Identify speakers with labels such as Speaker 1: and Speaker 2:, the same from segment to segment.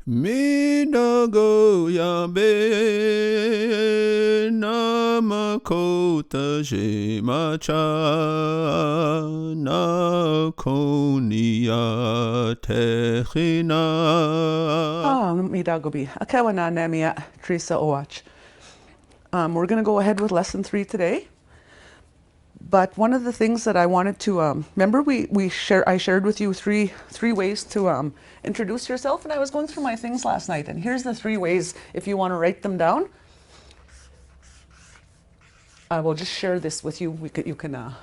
Speaker 1: Minagoya be namakota macha NAKON'I'A techina.
Speaker 2: Midagobi. Akawana namia Theresa Owach. We're going to go ahead with lesson 3 today. But one of the things that I wanted to remember, I shared with you three ways to introduce yourself, and I was going through my things last night, and here's the 3 ways if you want to write them down. I will just share this with you. You can.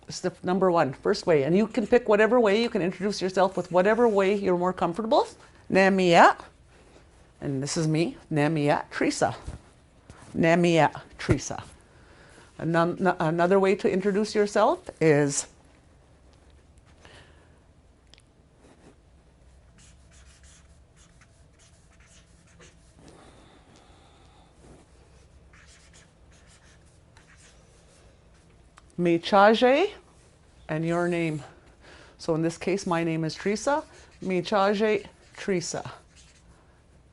Speaker 2: It's the number 1, first way, and you can pick whatever way. You can introduce yourself with whatever way you're more comfortable. NAKON'I'A. And this is me, NAKON'I'A, Theresa. NAKON'I'A, Theresa. Another way to introduce yourself is Michaje and your name. So in this case, my name is Theresa. Michaje, Theresa.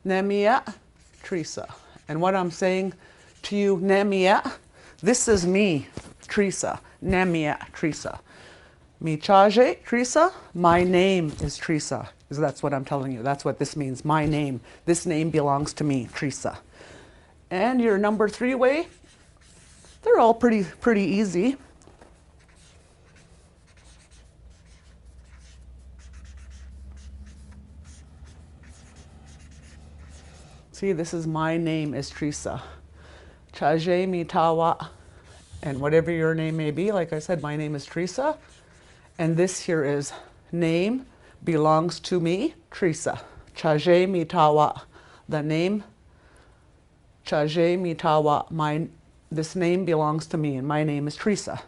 Speaker 2: NAKON'I'A, Theresa. And what I'm saying to you, NAKON'I'A, this is me, Theresa. NAKON'I'A, Theresa. Michaje, Theresa, my name is Theresa. That's what I'm telling you. That's what this means, my name. This name belongs to me, Theresa. And your number 3 way, they're all pretty easy. See, this is my name is Theresa. Chaje mitawa, and whatever your name may be, like I said, my name is Theresa. And this here is name belongs to me, Theresa. Chaje mitawa, the name, Chaje mitawa, this name belongs to me, and my name is Theresa.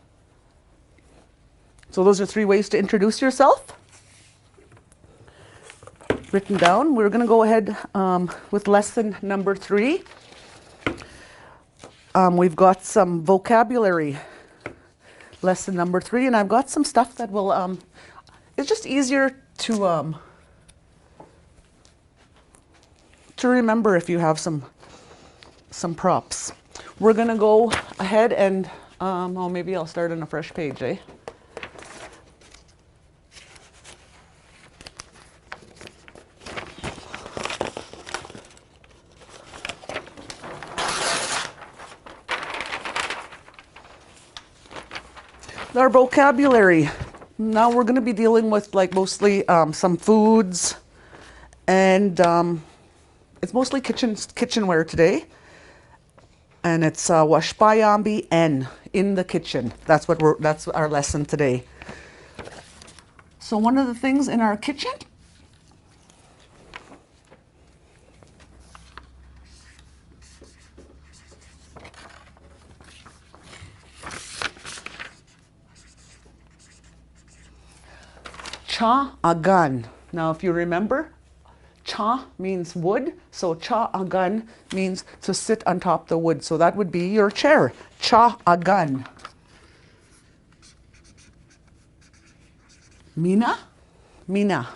Speaker 2: So those are 3 ways to introduce yourself. Written down. We're going to go ahead with lesson number 3. We've got some vocabulary. Lesson number 3, and I've got some stuff that will. It's just easier to remember if you have some props. We're going to go ahead and maybe I'll start on a fresh page, eh? Our vocabulary. Now we're going to be dealing with mostly some foods, and it's mostly kitchenware today. And it's washpayambi en, in the kitchen. That's our lesson today. So one of the things in our kitchen, cha-agan. Now, if you remember, cha means wood, so cha-agan means to sit on top of the wood. So that would be your chair, cha-agan. Mina, mina.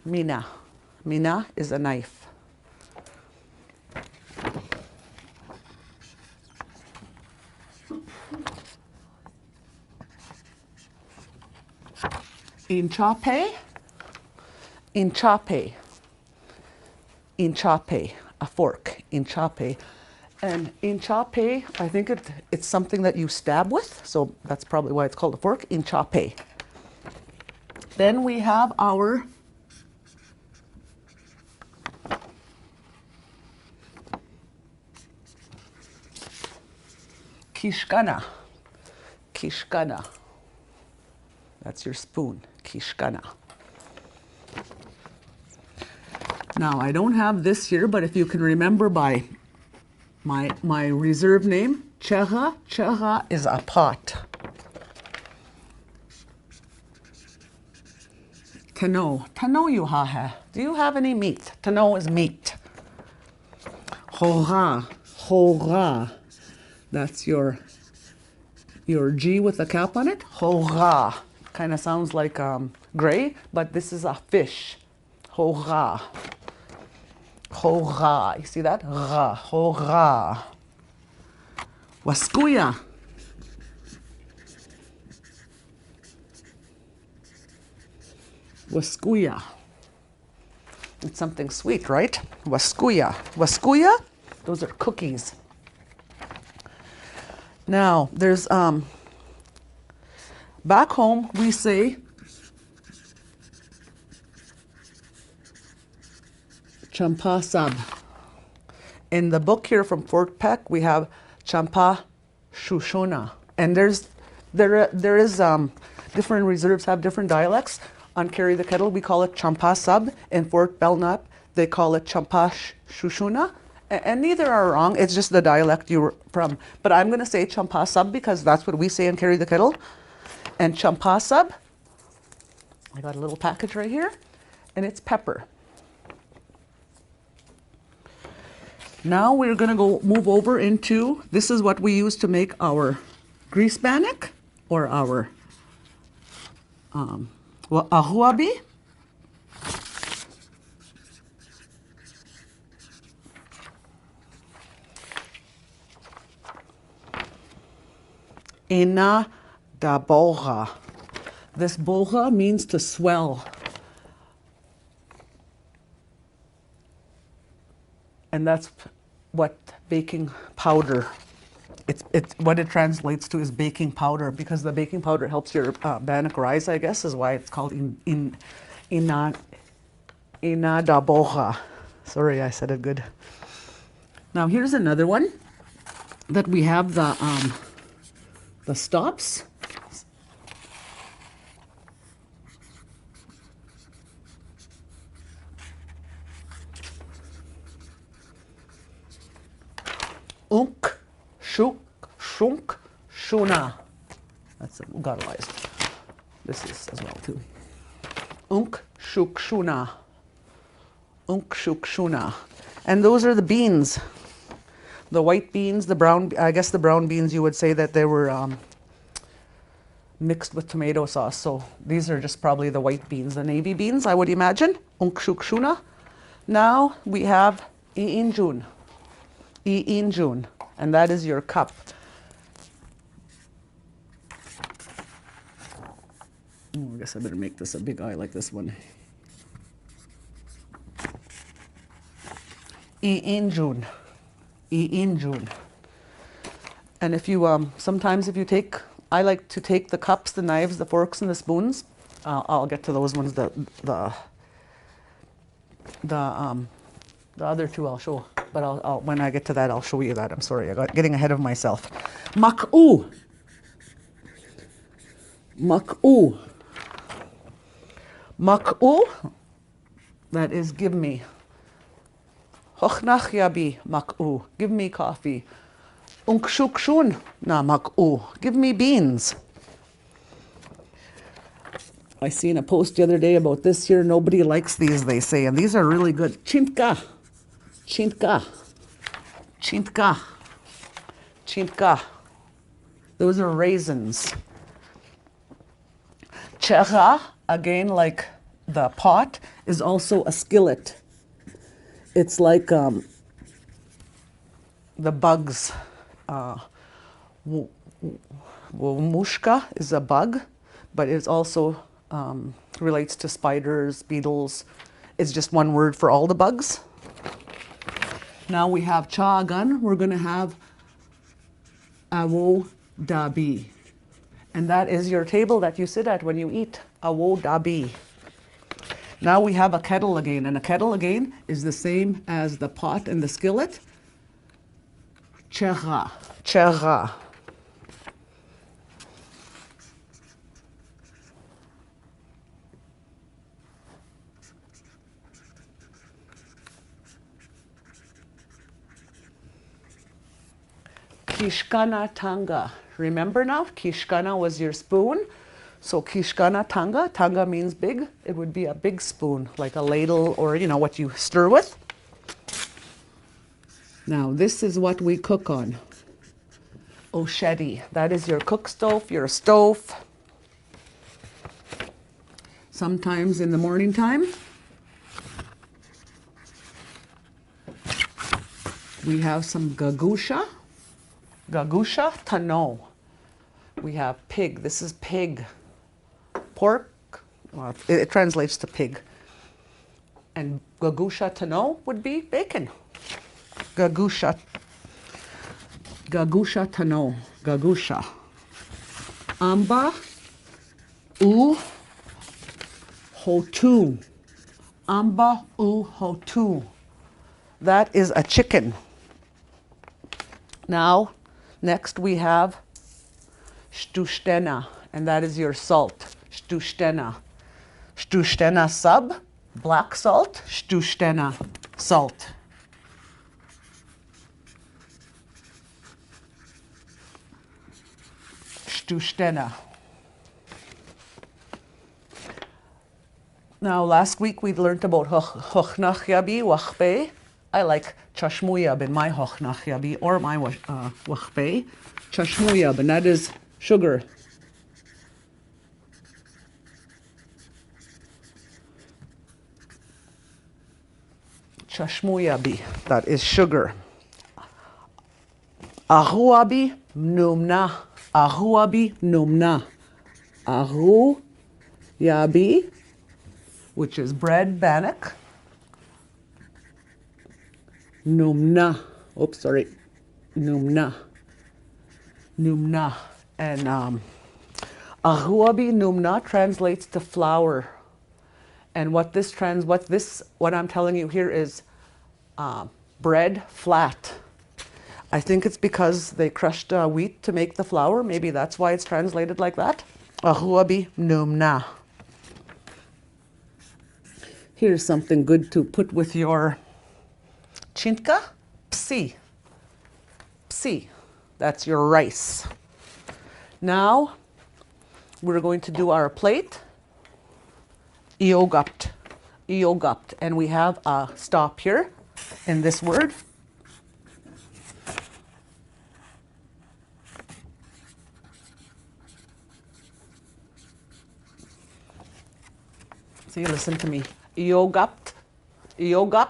Speaker 2: Mina. Mina is a knife. Inchape, inchape, inchape, a fork, inchape. And inchape, I think it's something that you stab with, so that's probably why it's called a fork, inchape. Then we have our kishkana, kishkana. That's your spoon, kishkana. Now, I don't have this here, but if you can remember by my reserve name, cheha, cheha is a pot. Tano, tano yuhaha. Do you have any meat? Tano is meat. Hora, hora. That's your your G with a cap on it. Hora. Kind of sounds like gray, but this is a fish. Hora. Hora. You see that? Ra. Hora. Waskuya. Waskuya. It's something sweet, right? Waskuya. Waskuya, those are cookies. Now, there's, back home, we say, champa sab. In the book here from Fort Peck, we have champa shushona. And there is, different reserves have different dialects. On Carry the Kettle, we call it champa sab. In Fort Belknap, they call it champa shushuna. And neither are wrong, it's just the dialect you're from. But I'm gonna say champa sab because that's what we say in Carry the Kettle. And champa sab, I got a little package right here, and it's pepper. Now we're gonna move over into, this is what we use to make our grease bannock, or our ahuabi. Ina da boha. This boha means to swell. And that's what baking powder, it's what it translates to is baking powder, because the baking powder helps your bannock rise, I guess, is why it's called ina da boha. Sorry, I said it good. Now here's another one that we have the stops. Unk, shuk, shunk, shuna. That's gutturalized. This is as well too. Unk, shuk, shuna. Unk, shuk, shuna. And those are the beans. The white beans, the brown, I guess the brown beans, you would say that they were mixed with tomato sauce. So these are just probably the white beans, the navy beans, I would imagine. Unk, shuk, shuna. Now we have iinjun. Iinjun, and that is your cup. I guess I better make this a big eye like this one. Iinjun. Iinjun. And if you, sometimes if you take, I like to take the cups, the knives, the forks, and the spoons. I'll get to those ones, the other two I'll show. But I'll, when I get to that, I'll show you that. I'm sorry, I got getting ahead of myself. Mak'u. Mak'u. Mak'u, that is give me. Hochnach yabi mak'u, give me coffee. Unkshukshun na mak'u, give me beans. I seen a post the other day about this here. Nobody likes these, they say, and these are really good. Chintka. Chintka. Chintka. Chintka. Those are raisins. Checha, again, like the pot, is also a skillet. It's like the bugs. Mushka is a bug, but it's also relates to spiders, beetles. It's just one word for all the bugs. Now we have chagan. We're going to have awo dabi. And that is your table that you sit at when you eat. Awo dabi. Now we have a kettle again. And a kettle again is the same as the pot and the skillet. Checha. Checha. Kishkana tanga. Remember now, kishkana was your spoon. So kishkana tanga, tanga means big. It would be a big spoon, like a ladle or, you know, what you stir with. Now this is what we cook on. Oshedi. That is your cook stove, your stove. Sometimes in the morning time, we have some gagusha. Gagusha tano. We have pig. This is pig. Pork. Well, it translates to pig. And gagusha tano would be bacon. Gagusha. Gagusha tano. Gagusha. Amba u hotu. Amba u hotu. That is a chicken. Now, next we have shtushtena, and that is your salt. Shtushtena. Shtushtena sub, black salt. Shtushtena salt. Shtushtena. Now, last week we learned about hochnachyabi, wachbe. I like chashmuyab in my hochnachyabi or my wachbe. Chashmuyab, and that is sugar. Chashmuyabi, that is sugar. Ahuabi numna. Ahuabi numna. Ahu yabi, which is bread bannock. Numna. Oops, sorry. Numna. Numna. And ahuabi numna translates to flour. And what I'm telling you here is bread flat. I think it's because they crushed wheat to make the flour. Maybe that's why it's translated like that. Ahuabi numna. Here's something good to put with your chintka. Psi. Psi. That's your rice. Now, we're going to do our plate. Iogapt. Iogapt. And we have a stop here in this word. See, listen to me. Iogapt. Iogapt.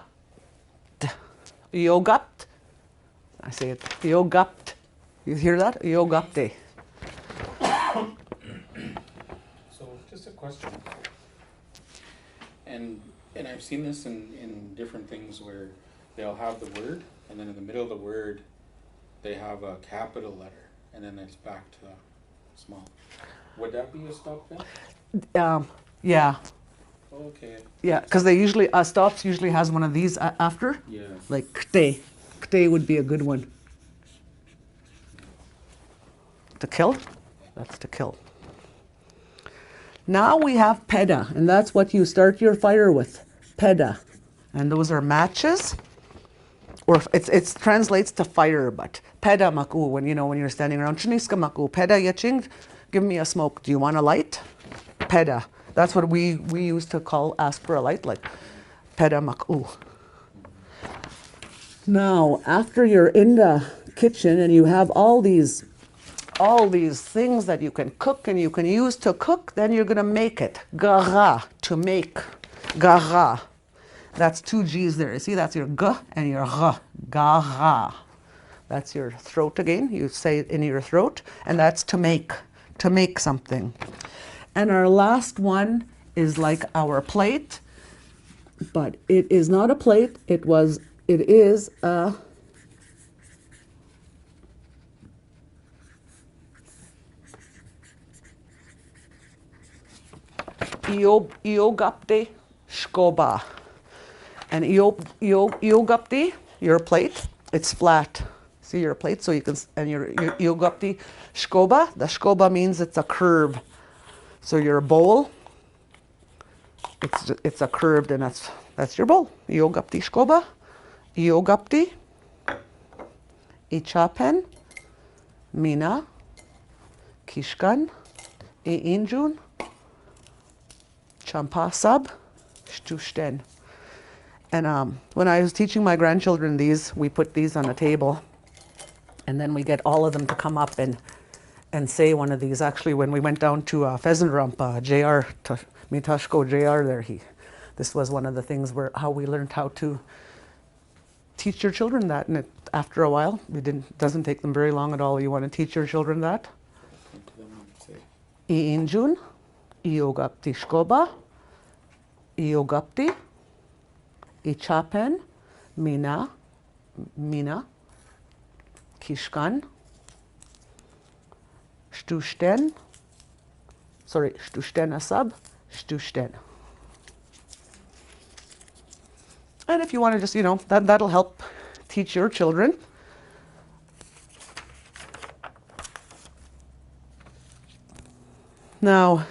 Speaker 2: Iogapt. I say it. Iogapt. You hear that? Iogapte.
Speaker 3: So, just a question. And I've seen this in different things where they'll have the word, and then in the middle of the word, they have a capital letter, and then it's back to small. Would that be a stop then?
Speaker 2: Yeah.
Speaker 3: Okay.
Speaker 2: Yeah, because they usually, stops usually has one of these after.
Speaker 3: Yeah.
Speaker 2: Like kte. Kte would be a good one. To kill? That's to kill. Now we have peda, and that's what you start your fire with. Peda. And those are matches. Or it translates to fire, but peda maku, when you're standing around, chiniska maku, peda yaching, give me a smoke. Do you want a light? Peda. That's what we used to ask for a light, like peda maku. Now, after you're in the kitchen and you have all these things that you can cook and you can use to cook, then you're going to make it. Gara, to make. Gara. That's two G's there. You see, that's your G and your R. Gara. That's your throat again. You say it in your throat. And that's to make something. And our last one is like our plate. But it is not a plate. It is a... Iogapte shkoba. And iogapte, your plate, it's flat. See your plate, so you can, and your iogapte shkoba, the shkoba means it's a curve. So your bowl, it's a curved, and that's your bowl. Iogapte shkoba, iogapte, ichapen, mina, kishkan, injun, champasab, shtushten. And when I was teaching my grandchildren these, we put these on a table. And then we get all of them to come up and say one of these. Actually, when we went down to Pheasant Rump, JR, Mitashko JR there, this was one of the things where how we learned how to teach your children that. And after a while, it doesn't take them very long at all. You want to teach your children that.
Speaker 3: Come to them and say,
Speaker 2: Iinjun, iogapti shkoba, iogapti, ichapen, mina, kishkan, shtushten asab, shtushten. And if you want to just, that'll help teach your children. Now,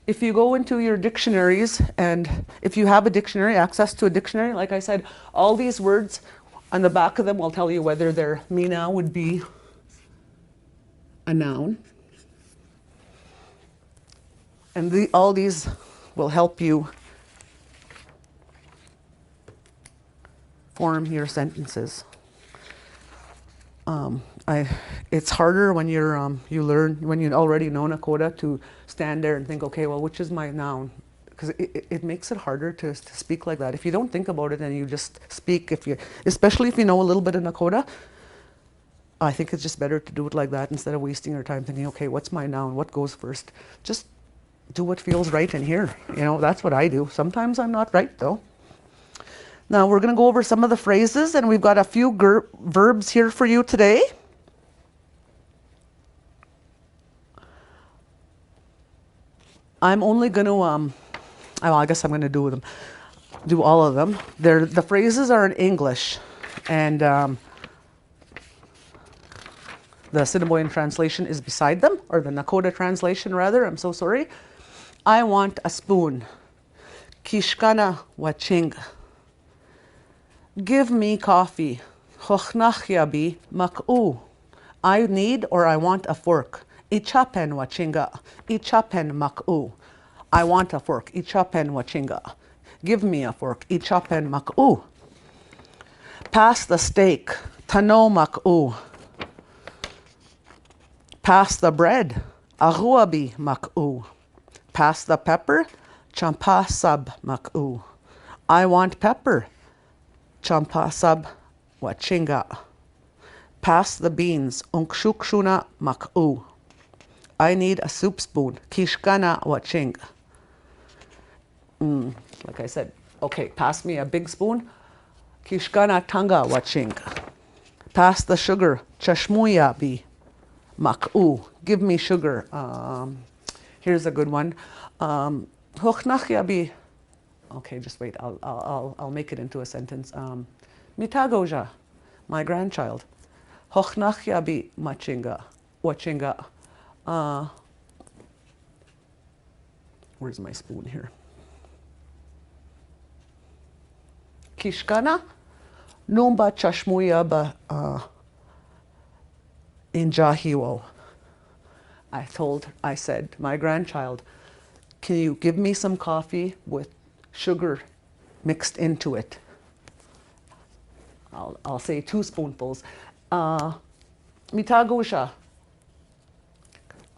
Speaker 2: if you go into your dictionaries, and if you have a dictionary, access to a dictionary, like I said, all these words on the back of them will tell you whether their mina would be a noun. And all these will help you form your sentences. It's harder when you learn, when you already know Nakoda, to stand there and think, okay, well, which is my noun? Because it makes it harder to speak like that. If you don't think about it and you just speak, especially if you know a little bit of Nakoda, I think it's just better to do it like that instead of wasting your time thinking, okay, what's my noun? What goes first? Just do what feels right in here. That's what I do. Sometimes I'm not right, though. Now we're going to go over some of the phrases, and we've got a few verbs here for you today. I'm only going to, I guess I'm going to do all of them. The phrases are in English, and the Assiniboine translation is beside them, or the Nakoda translation rather. I'm so sorry. I want a spoon. Kishkana waching. Give me coffee. Chochnachyabi mak'u. I need or I want a fork. Ichapen wachinga. Ichapen mak'u. I want a fork. Ichapen wachinga. Give me a fork. Ichapen mak'u. Pass the steak. Tano mak'u. Pass the bread. Ahuabi mak'u. Pass the pepper. Champa sab mak'u. I want pepper. Champa sab wachinga. Pass the beans. Unkshukshuna mak'u. I need a soup spoon. Kishkana waching. Like I said, okay, pass me a big spoon. Kishkana tanga waching. Pass the sugar. Chashmuya bi mak'u. Give me sugar. Here's a good one. Hochnachya bi. Okay, just wait. I'll make it into a sentence. Mitagoja, my grandchild. Hochnachya bi machinga. Wachinga. Where's my spoon here? Kishkana numba chashmuya ba injahiwo. I said, my grandchild, can you give me some coffee with sugar mixed into it? I'll say 2 spoonfuls. Mitagusha.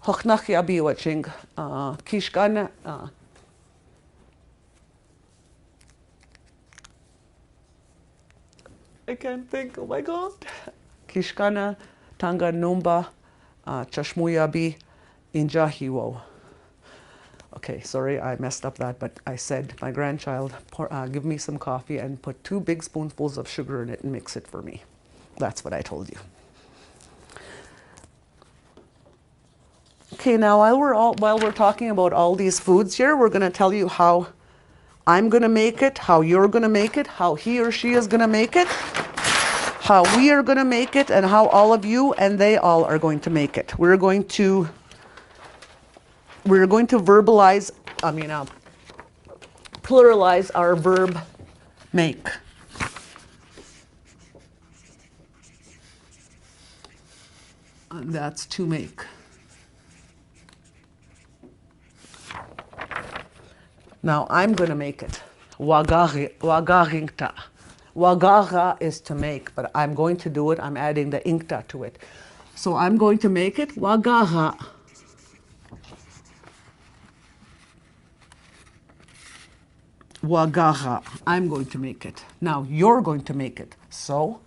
Speaker 2: Hochnachya biwaching. Kishkana. I can't think. Oh my God. Kishkana tanga numba chashmuyabi injahiwo. Okay, sorry, I messed up that, but I said, my grandchild, give me some coffee and put 2 big spoonfuls of sugar in it and mix it for me. That's what I told you. Okay, now while we're talking about all these foods here, we're going to tell you how I'm going to make it, how you're going to make it, how he or she is going to make it, how we are going to make it, and how all of you and they all are going to make it. We're going to verbalize, pluralize our verb make. And that's to make. Now I'm going to make it. Wagaringta. Wagaha is to make, but I'm going to do it. I'm adding the inkta to it. So I'm going to make it wagaha. Wagaha. I'm going to make it. Now you're going to make it. So,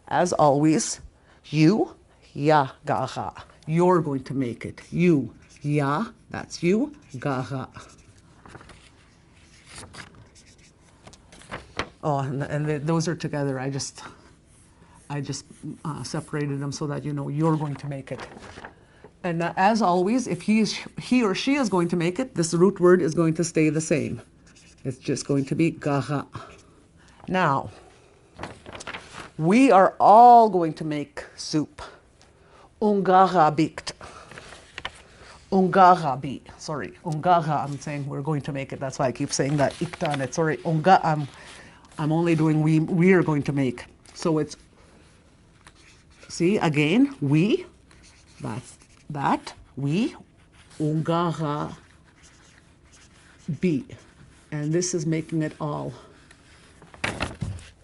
Speaker 2: as always, you, ya, gaha. You're going to make it. You, ya, that's you, gaha. Oh, and those are together. I just separated them so that you know you're going to make it. And as always, if he or she is going to make it, this root word is going to stay the same. It's just going to be gaha. Now, we are all going to make soup. Ungaha bikt. Ungaha bi. Sorry, ungaha. I'm saying we're going to make it. That's why I keep saying that ikta on it. Sorry, unga. I'm only doing we are going to make. So it's, see again, we. That's that. We. Ungaha bi. And this is making it all.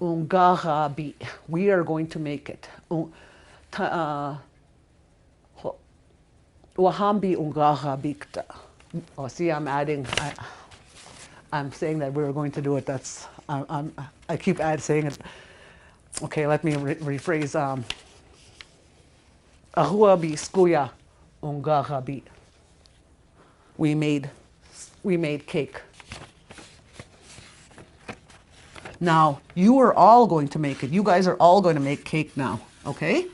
Speaker 2: Ungaha bi. We are going to make it. Wahambi ungaha bikta. Oh, see, I'm adding. I'm saying that we're going to do it. That's. I keep saying it. Okay, let me rephrase. Ahua bi skuya ungaha bi. We made cake. Now, you are all going to make it. You guys are all going to make cake now, okay?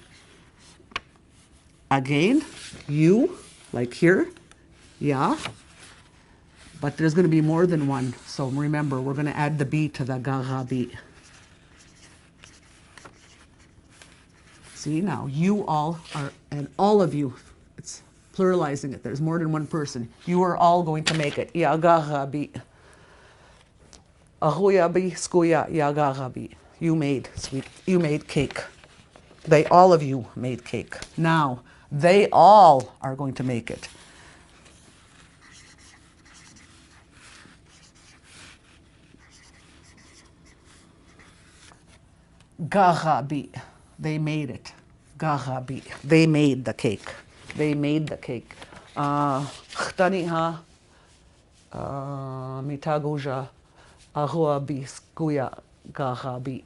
Speaker 2: Again, you, like here, yeah. But there's going to be more than one. So remember, we're going to add the B to the gaha B. See, now, you all are, and all of you, it's pluralizing it. There's more than one person. You are all going to make it. Ya gaha B. Ahuya bi skuya yagaha bi. You made cake. They, all of you made cake. Now, they all are going to make it. Gaha bi. They made it. Gaha bi. They made the cake. They made the cake. Qu'Appelle mitaguja. Ahua bi skuya gaha bi.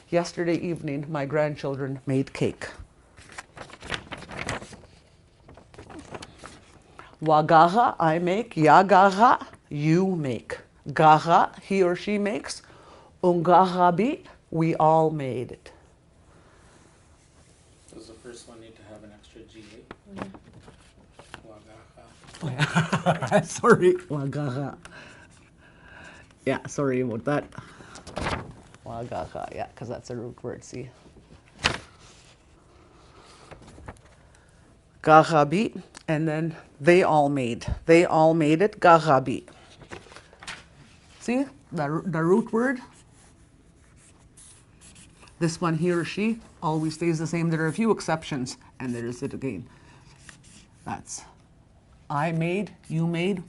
Speaker 2: Yesterday evening, my grandchildren made cake. Wagaha, I make. Yagaha, you make. Gaha, he or she makes. Ungaha bi, we all made it.
Speaker 3: Does the first one need to have an extra G? Wagaha.
Speaker 2: Oh, yeah. Sorry, wagaha. Yeah, sorry about that. Wagaha, yeah, because that's a root word, see? Gahabi, and then they all made. They all made it, gahabi. See, the root word? This one, he or she, always stays the same. There are a few exceptions, and there's it again. That's I made, you made,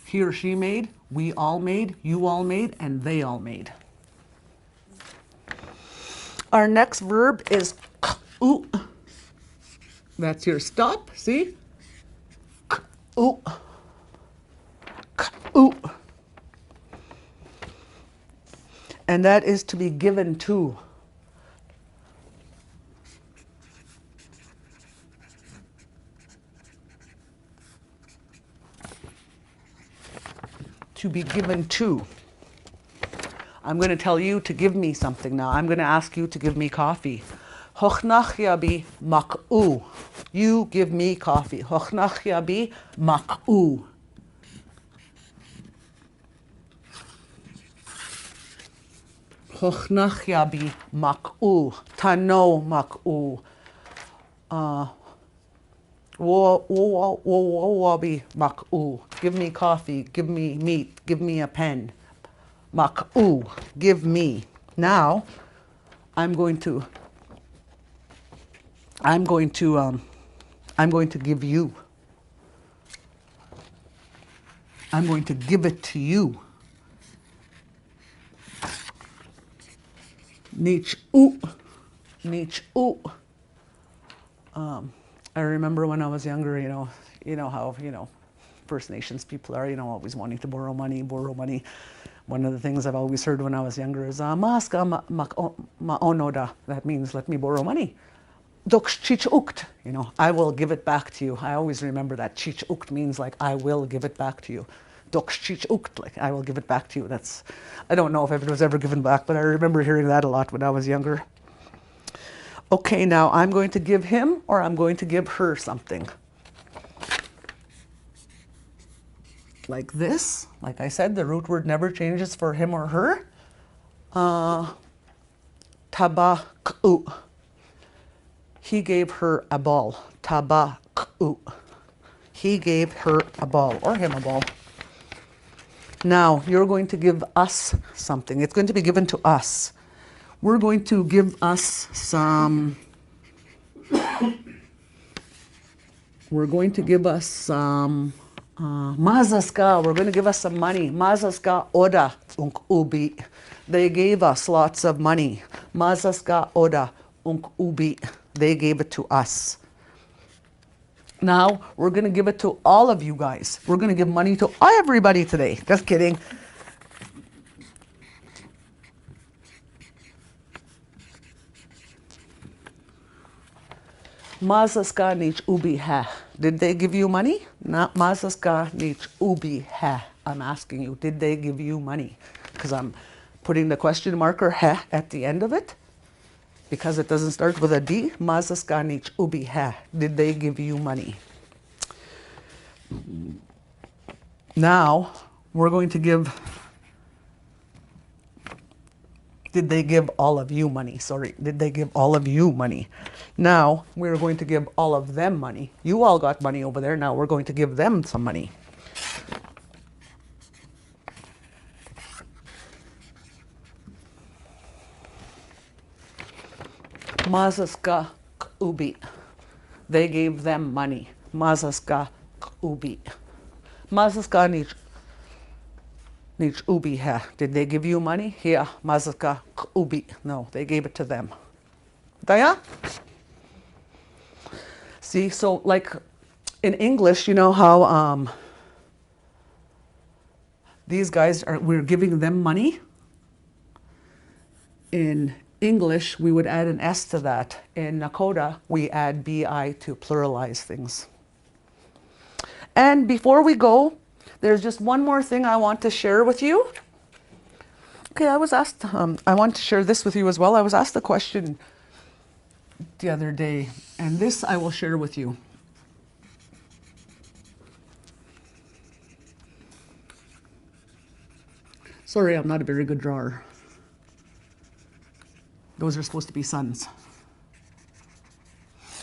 Speaker 2: he or she made, we all made, you all made, and they all made. Our next verb is k'u. That's your stop, see? K'u. K'u. And that is to be given to. To be given to. I'm going to tell you to give me something now. I'm going to ask you to give me coffee. Hochnachya bi mak'u. You give me coffee. Hochnachya bi mak'u. Hochnachya bi mak'u. Tano mak'u. Wabi mak'u. Give me coffee. Give me meat. Give me a pen. Mak'u. Give me. Now, I'm going to give you. I'm going to give it to you. Nich u. Nich u. I remember when I was younger, you know how, First Nations people are, always wanting to borrow money. One of the things I've always heard when I was younger is, Maska ma'onoda. That means, let me borrow money. Doksh chich ukt, I will give it back to you. I always remember that. Chich ukt means like, I will give it back to you. Doksh chich ukt, like, I will give it back to you. I don't know if it was ever given back, but I remember hearing that a lot when I was younger. Okay, now I'm going to give him or I'm going to give her something. Like this. Like I said, the root word never changes for him or her. Tabak'u. He gave her a ball. Tabak'u. He gave her a ball or him a ball. Now, you're going to give us something. It's going to be given to us. We're going to give us some... We're going to give us some... Mazaska, we're going to give us some money. Mazaska oda unk ubi. They gave us lots of money. Mazaska oda unk ubi. They gave it to us. Now, we're going to give it to all of you guys. We're going to give money to everybody today. Just kidding. Mazaska nich ubi ha. Did they give you money? Not mazaska nich ubi ha. I'm asking you, did they give you money? Because I'm putting the question marker ha at the end of it. Because it doesn't start with a D. Mazaska nich ubi ha. Did they give you money? Now, we're going to give... Did they give all of you money? Sorry, did they give all of you money? Now, we're going to give all of them money. You all got money over there. Now, we're going to give them some money. Mazaska ubi. They gave them money. Mazaska ubi. Mazaska nich ubi ha. Did they give you money? Yeah, mazaska ubi. No, they gave it to them. Daya? See, so like in English, you know how these guys we're giving them money? In English, we would add an S to that. In Nakoda, we add BI to pluralize things. And before we go, there's just one more thing I want to share with you. Okay, I was asked, I want to share this with you as well. I was asked a question the other day, and this I will share with you. Sorry, I'm not a very good drawer. Those are supposed to be suns.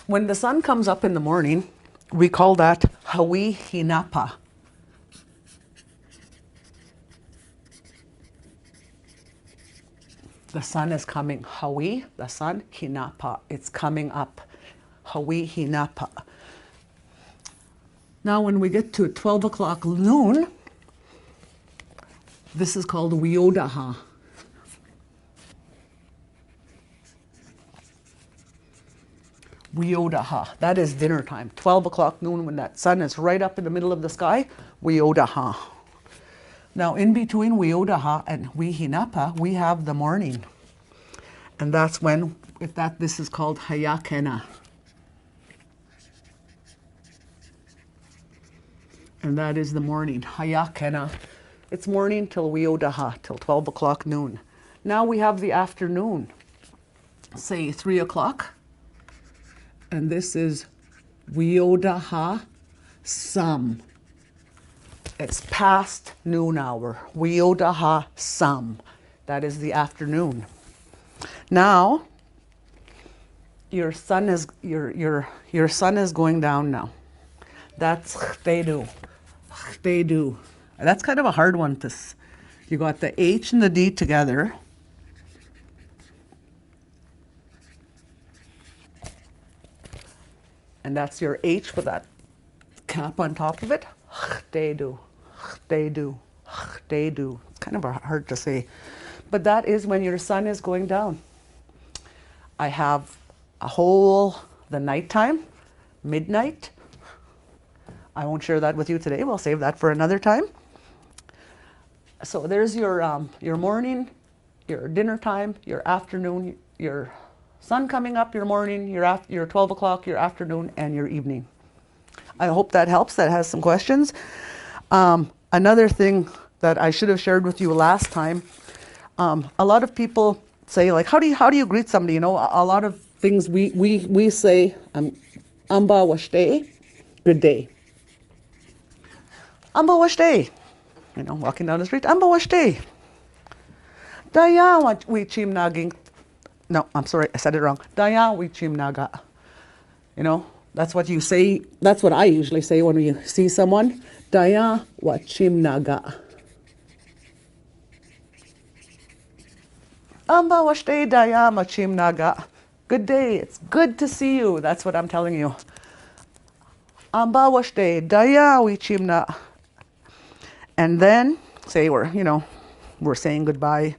Speaker 2: When the sun comes up in the morning, we call that Hawi Hinapa. The sun is coming. Hawi, the sun, Hinapa. It's coming up. Hawi Hinapa. Now when we get to 12 o'clock noon, this is called Wiodaha. Wiodaha. That is dinner time. 12 o'clock noon, when that sun is right up in the middle of the sky, Wiodaha. Now, in between Wiodaha and Wihinapa, we have the morning. And that's when, this is called Hayakena. And that is the morning, Hayakena. It's morning till Wiodaha, till 12 o'clock noon. Now we have the afternoon, say 3 o'clock. And this is Wiodaha Sam. It's past noon hour. Wiodaha Sam. That is the afternoon. Now, your sun is going down now. That's Ch'tedu. Ch'tedu. That's kind of a hard one to. You got the H and the D together. And that's your H with that cap on top of it. Ch'tedu. Ch'tedu. Ch'tedu. It's kind of hard to say. But that is when your sun is going down. I have the nighttime, midnight. I won't share that with you today. We'll save that for another time. So there's your morning, your dinner time, your afternoon, your sun coming up, your morning, your 12 o'clock, your afternoon, and your evening. I hope that helps. That has some questions. Another thing that I should have shared with you last time, a lot of people say, like, how do you greet somebody? You know, a lot of things we say, amba washte, good day. Amba washte. You know, walking down the street, amba washte. Daya wichim naging. No, I'm sorry, I said it wrong. Daya wichim naga. You know, that's what you say. That's what I usually say when we see someone. Daya wachim naga. Amba washte daya machim naga. Good day. It's good to see you. That's what I'm telling you. Amba washte daya wichim na. And then say we're saying goodbye.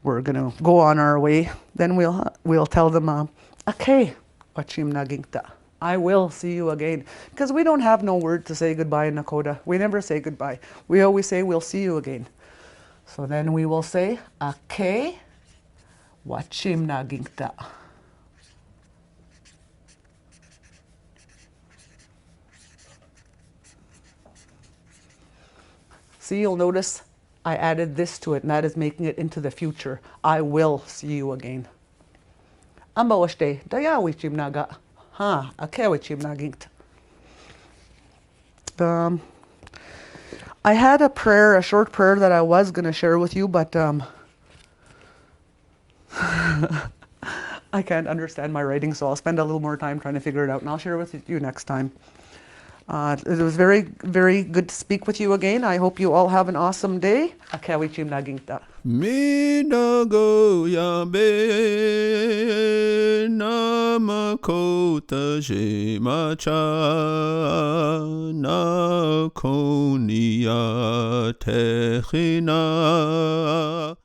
Speaker 2: We're gonna go on our way. Then we'll tell them, okay, wachim nagingta. I will see you again. Because we don't have no word to say goodbye in Nakoda. We never say goodbye. We always say we'll see you again. So then we will say, okay, wachim nagingta. See, you'll notice I added this to it, and that is making it into the future. I will see you again. Amba washte, daya wichim naga. Ha, ake wichim nagingt. I had a short prayer that I was going to share with you, but I can't understand my writing, so I'll spend a little more time trying to figure it out, and I'll share it with you next time. It was very, very good to speak with you again. I hope you all have an awesome day. Akawichim nagingta.
Speaker 1: Minago yabe namakota jemacha NAKON'I'A techina.